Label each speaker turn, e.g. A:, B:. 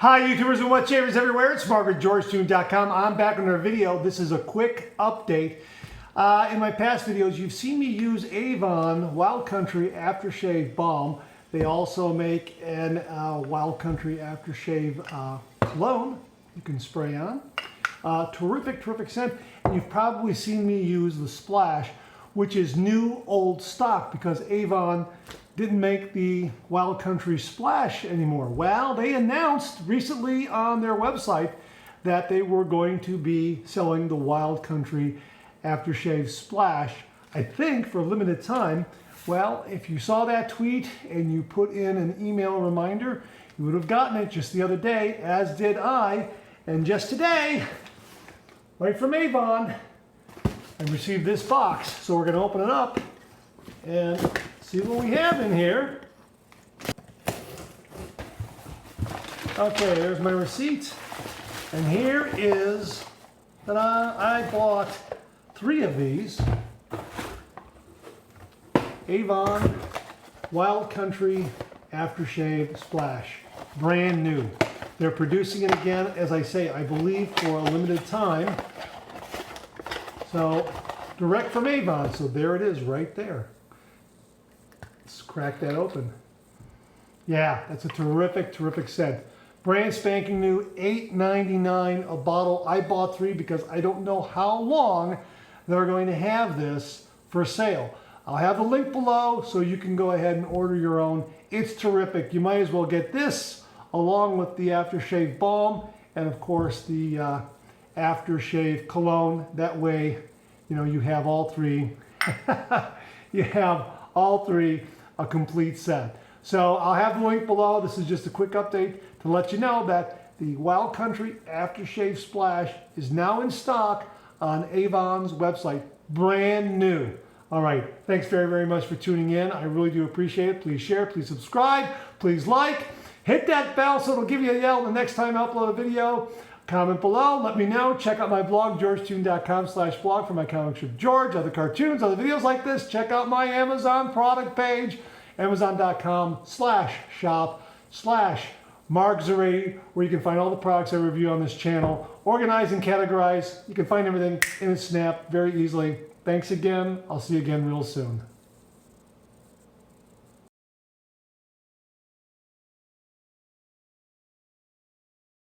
A: Hi YouTubers and wet shavers everywhere, it's Mark at GeorgeTune.com. I'm back with another video. This is a quick update. In my past videos, you've seen me use Avon Wild Country Aftershave Balm. They also make an Wild Country Aftershave cologne you can spray on. Terrific scent. And you've probably seen me use the Splash, which is new old stock because Avon didn't make the Wild Country Splash anymore. Well, they announced recently on their website that they were going to be selling the Wild Country Aftershave Splash, I think for a limited time. Well, if you saw that tweet and you put in an email reminder, you would have gotten it just the other day, as did I. And just today, right from Avon, I received this box. So we're going to open it up and see what we have in here. Okay, there's my receipt. And here is that I bought 3 of these. Avon Wild Country Aftershave Splash. Brand new. They're producing it again, as I say, I believe for a limited time. So, direct from Avon. So there it is right there. Let's crack that open. Yeah, that's a terrific scent. Brand spanking new, $8.99 a bottle. I bought 3 because I don't know how long they're going to have this for sale. I'll have the link below so you can go ahead and order your own. It's terrific. You might as well get this along with the aftershave balm and of course the aftershave cologne. That way, you know, you have all 3. You have all 3, a complete set. So I'll have the link below. This is just a quick update to let you know that the Wild Country Aftershave Splash is now in stock on Avon's website. Brand new. All right. Thanks very much for tuning in. I really do appreciate it. Please share, please subscribe, please like. Hit that bell so it'll give you a yell the next time I upload a video. Comment below, let me know. Check out my blog, georgetune.com/blog for my comic strip George, other cartoons, other videos like this. Check out my Amazon product page, amazon.com/shop/MarkZerati, where you can find all the products I review on this channel. Organized and categorized. You can find everything in a snap very easily. Thanks again. I'll see you again real soon.